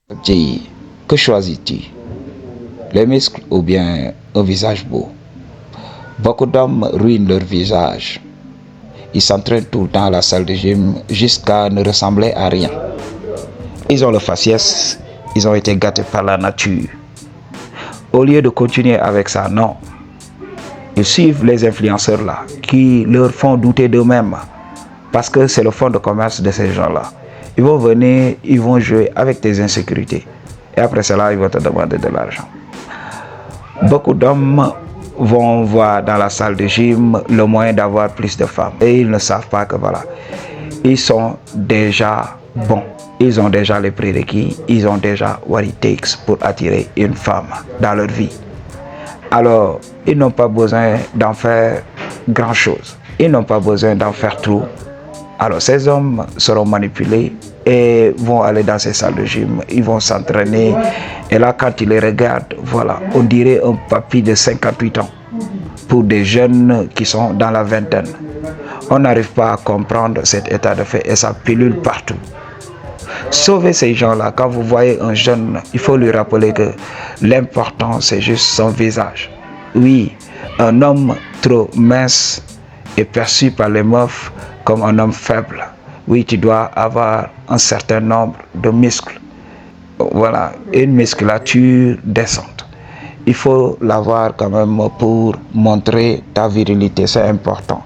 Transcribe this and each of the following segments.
Dis, que choisis-tu? Les muscles ou bien un visage beau? Beaucoup d'hommes ruinent leur visage. Ils s'entraînent tout le temps à la salle de gym jusqu'à ne ressembler à rien. Ils ont le faciès, ils ont été gâtés par la nature. Au lieu de continuer avec ça, non. Ils suivent les influenceurs là, qui leur font douter d'eux-mêmes. Parce que c'est le fond de commerce de ces gens-là. Ils vont venir, ils vont jouer avec tes insécurités. Et après cela, ils vont te demander de l'argent. Beaucoup d'hommes vont voir dans la salle de gym le moyen d'avoir plus de femmes. Et ils ne savent pas que voilà, ils sont déjà bons. Ils ont déjà les prérequis, ils ont déjà what it takes pour attirer une femme dans leur vie. Alors, ils n'ont pas besoin d'en faire grand-chose. Ils n'ont pas besoin d'en faire trop. Alors, ces hommes seront manipulés et vont aller dans ces salles de gym. Ils vont s'entraîner. Et là, quand ils les regardent, voilà, on dirait un papy de 58 ans pour des jeunes qui sont dans la vingtaine. On n'arrive pas à comprendre cet état de fait et ça pilule partout. Sauvez ces gens-là. Quand vous voyez un jeune, il faut lui rappeler que l'important, c'est juste son visage. Oui, un homme trop mince est perçu par les meufs comme un homme faible. Oui, tu dois avoir un certain nombre de muscles. Voilà, une musculature décente. Il faut l'avoir quand même pour montrer ta virilité, c'est important.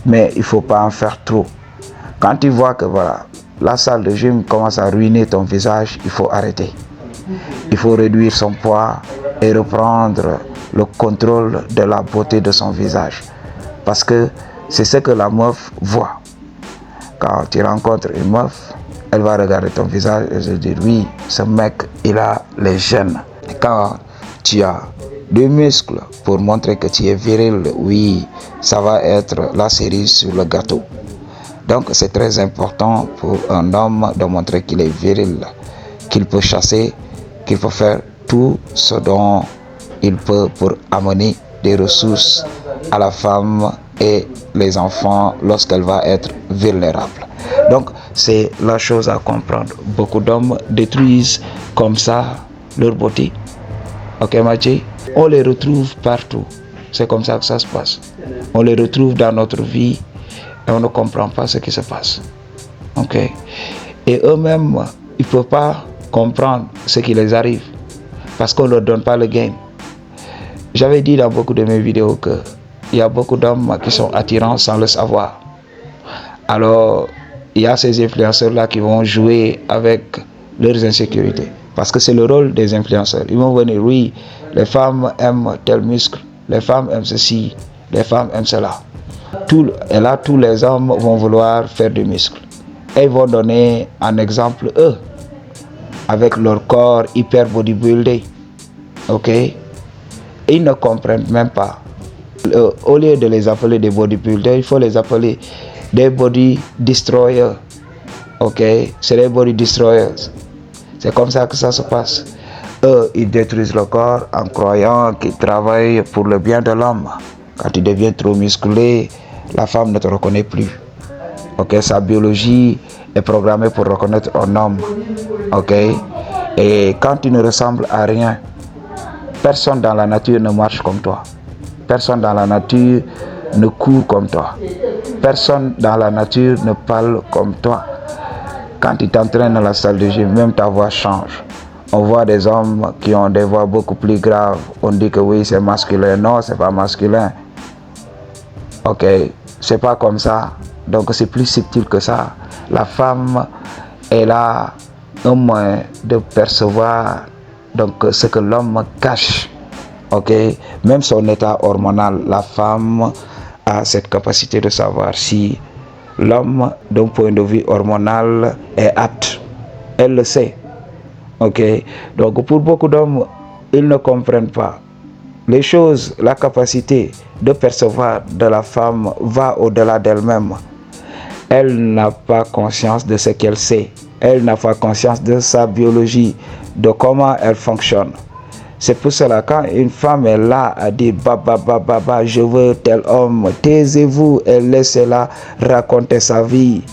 Mais il ne faut pas en faire trop. Quand tu vois que voilà, la salle de gym commence à ruiner ton visage, il faut arrêter. Il faut réduire son poids et reprendre le contrôle de la beauté de son visage. Parce que c'est ce que la meuf voit. Quand tu rencontres une meuf, elle va regarder ton visage et se dire oui, ce mec, il a les gènes. Quand tu as des muscles pour montrer que tu es viril, oui, ça va être la cerise sur le gâteau. Donc c'est très important pour un homme de montrer qu'il est viril, qu'il peut chasser, qu'il peut faire tout ce dont il peut pour amener des ressources à la femme et les enfants lorsqu'elle va être vulnérable. Donc c'est la chose à comprendre. Beaucoup d'hommes détruisent comme ça leur beauté. Ok Mathieu? On les retrouve partout. C'est comme ça que ça se passe. On les retrouve dans notre vie et on ne comprend pas ce qui se passe. Ok? Et eux-mêmes, ils ne peuvent pas comprendre ce qui les arrive parce qu'on ne leur donne pas le game. J'avais dit dans beaucoup de mes vidéos qu'il y a beaucoup d'hommes qui sont attirants sans le savoir. Alors, il y a ces influenceurs-là qui vont jouer avec leurs insécurités. Parce que c'est le rôle des influenceurs. Ils vont venir, oui, les femmes aiment tel muscle, les femmes aiment ceci, les femmes aiment cela. Et là, tous les hommes vont vouloir faire du muscle. Et ils vont donner un exemple, eux, avec leur corps hyper bodybuildé. Ok? Et ils ne comprennent même pas. Au lieu de les appeler des bodybuilders, il faut les appeler des body destroyers. Ok? C'est des body destroyers. C'est comme ça que ça se passe. Eux, ils détruisent le corps en croyant qu'ils travaillent pour le bien de l'homme. Quand tu deviens trop musclé, la femme ne te reconnaît plus. Ok? Sa biologie est programmée pour reconnaître un homme. Ok? Et quand tu ne ressembles à rien, personne dans la nature ne marche comme toi. Personne dans la nature ne court comme toi. Personne dans la nature ne parle comme toi. Quand tu t'entraînes dans la salle de gym, même ta voix change. On voit des hommes qui ont des voix beaucoup plus graves. On dit que oui, c'est masculin. Non, c'est pas masculin. Ok, c'est pas comme ça. Donc c'est plus subtil que ça. La femme, elle a un moyen de percevoir donc ce que l'homme cache. Ok, même son état hormonal, la femme a cette capacité de savoir si l'homme, d'un point de vue hormonal, est apte. Elle le sait. Ok, donc pour beaucoup d'hommes, ils ne comprennent pas. Les choses, la capacité de percevoir de la femme va au-delà d'elle-même. Elle n'a pas conscience de ce qu'elle sait. Elle n'a pas conscience de sa biologie, de comment elle fonctionne. C'est pour cela quand une femme est là à dire bah, je veux tel homme, taisez-vous et laissez-la raconter sa vie.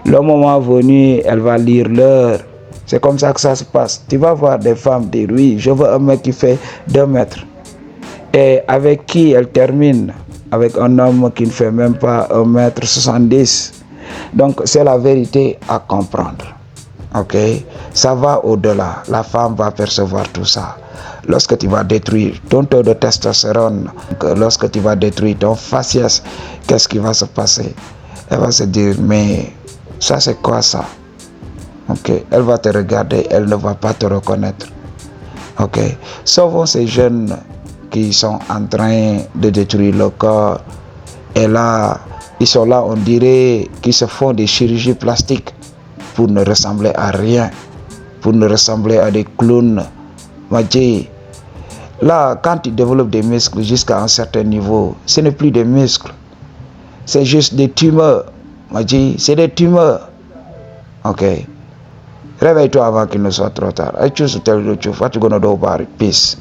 Le moment venu, elle va lire l'heure C'est comme ça que ça se passe. Tu vas voir des femmes dire oui, je veux un mec qui fait 2 mètres. Et avec qui elle termine? Avec un homme qui ne fait même pas 1m70. Donc c'est la vérité à comprendre. Ok? Ça va au-delà. La femme va percevoir tout ça. Lorsque tu vas détruire ton taux de testostérone, lorsque tu vas détruire ton faciès, qu'est-ce qui va se passer? Elle va se dire, mais ça c'est quoi ça? Ok? Elle va te regarder, elle ne va pas te reconnaître. Ok? Sauvons ces jeunes qui sont en train de détruire le corps. Et là, ils sont là, on dirait qu'ils se font des chirurgies plastiques pour ne ressembler à rien, pour ne ressembler à des clowns. Madji, là, quand ils développent des muscles jusqu'à un certain niveau, ce n'est plus des muscles, c'est juste des tumeurs. Madji, c'est des tumeurs. Ok? Réveille-toi avant qu'il ne soit trop tard. What you gonna do about it? Peace.